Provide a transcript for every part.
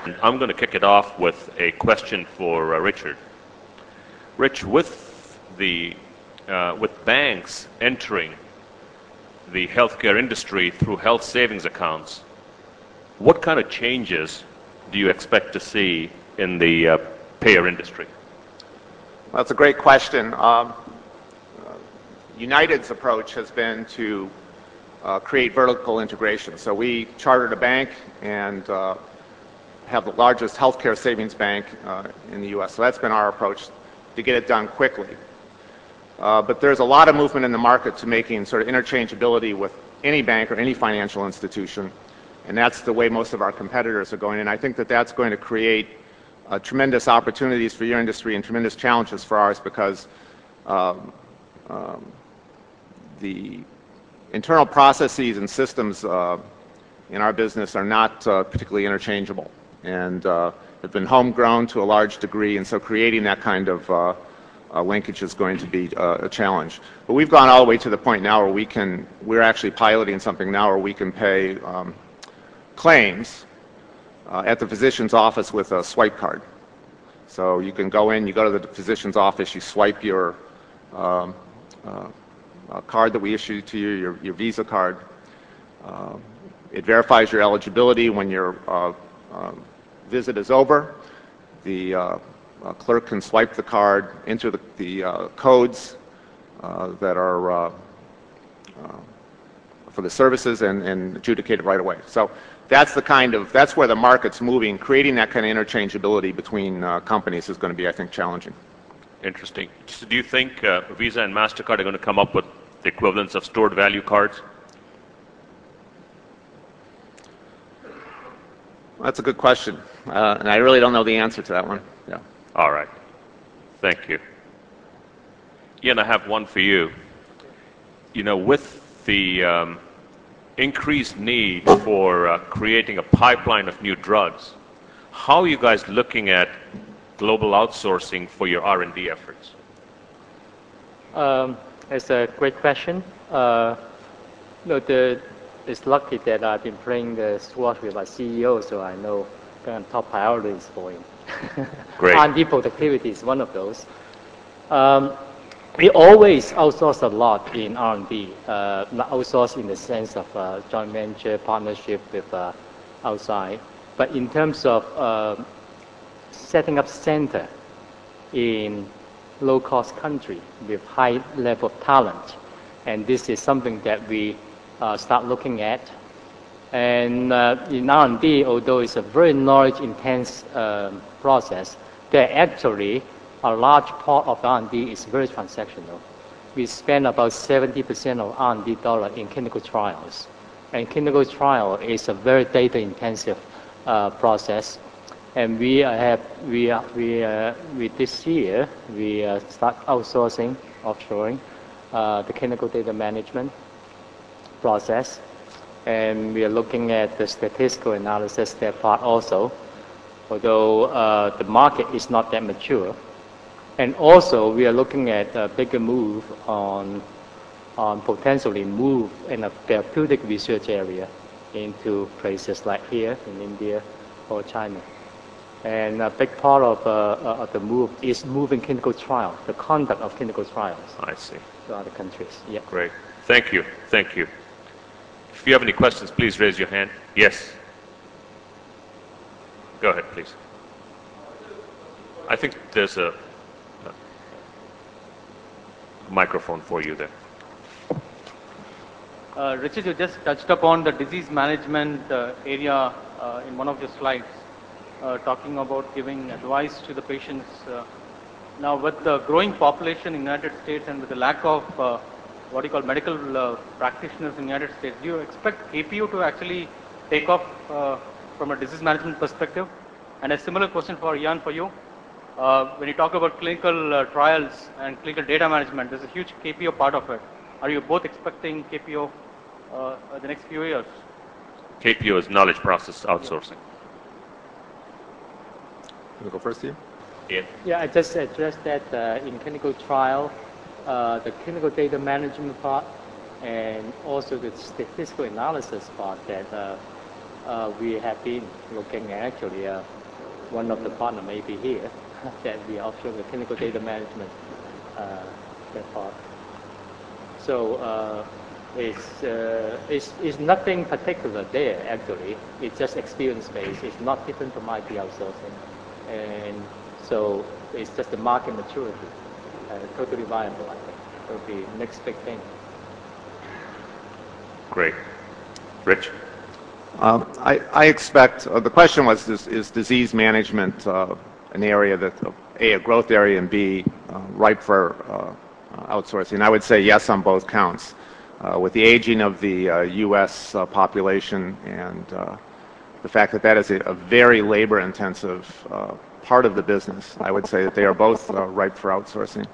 And I'm going to kick it off with a question for Richard. Rich, with banks entering the healthcare industry through health savings accounts, what kind of changes do you expect to see in the payer industry? Well, that's a great question. United's approach has been to create vertical integration. So we chartered a bank and have the largest healthcare savings bank in the U.S. So that's been our approach to get it done quickly. But there's a lot of movement in the market to making sort of interchangeability with any bank or any financial institution, and that's the way most of our competitors are going. And I think that that's going to create tremendous opportunities for your industry and tremendous challenges for ours, because the internal processes and systems in our business are not particularly interchangeable, and have been homegrown to a large degree, and so creating that kind of linkage is going to be a challenge. But we've gone all the way to the point now where we're actually piloting something now where we can pay claims at the physician's office with a swipe card. So you can go in, you go to the physician's office, you swipe your card that we issue to you, your Visa card. It verifies your eligibility. When your visit is over, the clerk can swipe the card, enter the codes that are for the services, and adjudicate it right away. So that's where the market's moving. Creating that kind of interchangeability between companies is going to be, I think, challenging. Interesting. So do you think Visa and MasterCard are going to come up with the equivalents of stored value cards? That's a good question, and I really don't know the answer to that one. Yeah. All right. Thank you. Ian, I have one for you. You know, with the increased need for creating a pipeline of new drugs, how are you guys looking at global outsourcing for your R&D efforts? It's a great question. It's lucky that I've been playing the sport with my CEO, so I know kind of top priorities for him. Great. R&D productivity is one of those. We always outsource a lot in R&D, not outsource in the sense of joint venture partnership with outside, but in terms of setting up center in low-cost country with high level of talent, and this is something that we start looking at. And in R&D, although it's a very knowledge-intense process, there actually a large part of R&D is very transactional. We spend about 70% of R&D dollar in clinical trials, and clinical trial is a very data-intensive process. And this year we start outsourcing, offshoring the clinical data management process, and we are looking at the statistical analysis that part also, although the market is not that mature. And also we are looking at a bigger move on potentially move in a therapeutic research area into places like here in India or China. And a big part of the move is moving clinical trial, the conduct of clinical trials. I see. To other countries. Yeah. Great. Thank you. Thank you. If you have any questions, please raise your hand. Yes. Go ahead, please. I think there's a microphone for you there. Richard, you just touched upon the disease management area in one of your slides, talking about giving advice to the patients. Now, with the growing population in the United States and with the lack of what you call medical practitioners in the United States, do you expect KPO to actually take off from a disease management perspective? And a similar question for Ian, for you. When you talk about clinical trials and clinical data management, there's a huge KPO part of it. Are you both expecting KPO the next few years? KPO is knowledge process outsourcing. Can we go first, Ian? Ian? Yeah, I just addressed that in clinical trial, the clinical data management part, and also the statistical analysis part that we have been looking at actually one of the partner may be here that we are offering the clinical data management that part. So it's nothing particular there actually. It's just experience based. It's not different from IT outsourcing, and so it's just the market maturity. Totally viable, I think. Will be next big thing. Great. Rich? I expect, the question was, is disease management an area that, A, a growth area, and B, ripe for outsourcing? I would say yes on both counts. With the aging of the U.S. population and the fact that that is a very labor-intensive part of the business, I would say that they are both ripe for outsourcing.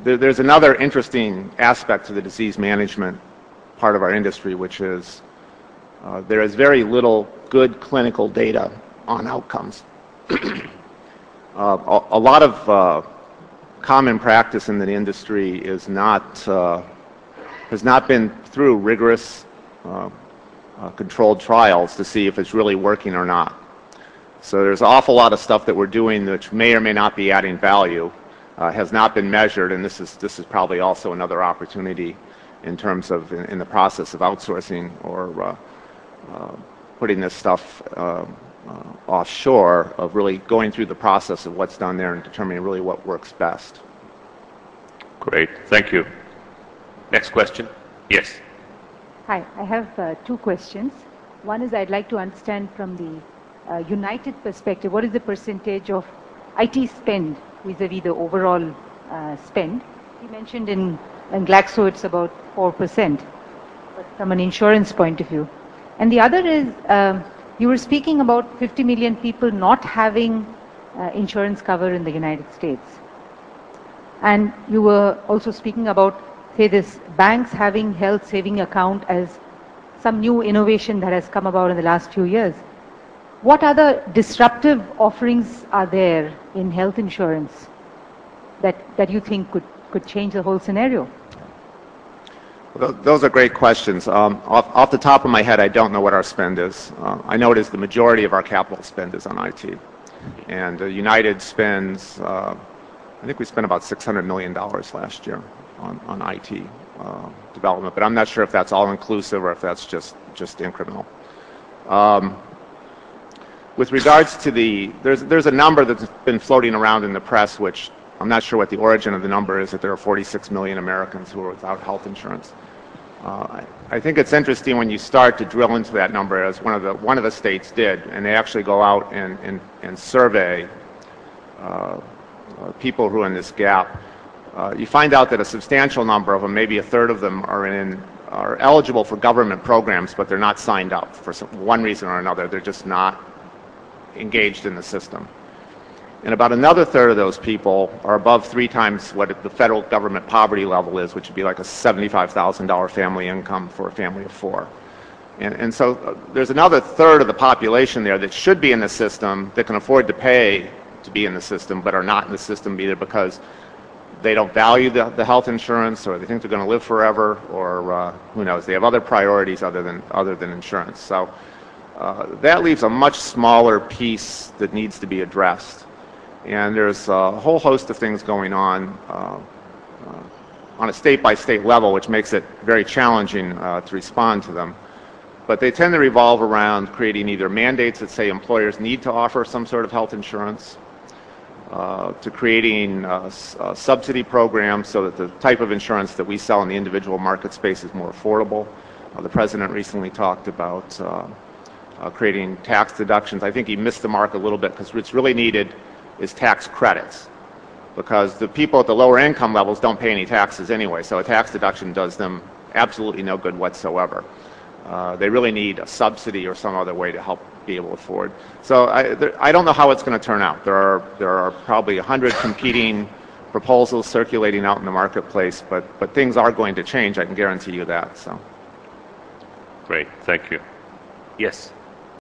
There's another interesting aspect to the disease management part of our industry, which is there is very little good clinical data on outcomes. A lot of common practice in the industry is has not been through rigorous controlled trials to see if it's really working or not. So there's an awful lot of stuff that we're doing which may or may not be adding value, has not been measured, and this is probably also another opportunity in terms of in the process of outsourcing or putting this stuff offshore, of really going through the process of what's done there and determining really what works best. Great, thank you. Next question. Yes. Hi, I have two questions. One is I'd like to understand from the United perspective, what is the percentage of IT spend vis-a-vis the overall spend? You mentioned in Glaxo it's about 4%, but from an insurance point of view. And the other is, you were speaking about 50 million people not having insurance cover in the United States. And you were also speaking about, say, this banks having health saving account as some new innovation that has come about in the last few years. What other disruptive offerings are there in health insurance that you think could change the whole scenario? Well, those are great questions. Off the top of my head, I don't know what our spend is. I know it is the majority of our capital spend is on IT. And United spends, I think we spent about $600 million last year on IT development, but I'm not sure if that's all inclusive or if that's just incremental. With regards to there's a number that's been floating around in the press, which I'm not sure what the origin of the number is, that there are 46 million Americans who are without health insurance. I think it's interesting when you start to drill into that number, as one of the states did, and they actually go out and survey people who are in this gap. You find out that a substantial number of them, maybe a third of them, are eligible for government programs, but they're not signed up for one reason or another. They're just not engaged in the system. And about another third of those people are above 3 times what the federal government poverty level is, which would be like a $75,000 family income for a family of 4. And so there's another third of the population there that should be in the system, that can afford to pay to be in the system, but are not in the system either because they don't value the health insurance, or they think they're going to live forever, or who knows, they have other priorities other than insurance. So that leaves a much smaller piece that needs to be addressed. And there's a whole host of things going on a state-by-state level, which makes it very challenging to respond to them. But they tend to revolve around creating either mandates that say employers need to offer some sort of health insurance, to creating subsidy programs so that the type of insurance that we sell in the individual market space is more affordable. The President recently talked about creating tax deductions. I think he missed the mark a little bit, because what's really needed is tax credits, because the people at the lower income levels don't pay any taxes anyway, so a tax deduction does them absolutely no good whatsoever. They really need a subsidy or some other way to help be able to afford. So I don't know how it's going to turn out. There are probably 100 competing proposals circulating out in the marketplace, but things are going to change, I can guarantee you that. So. Great, thank you. Yes.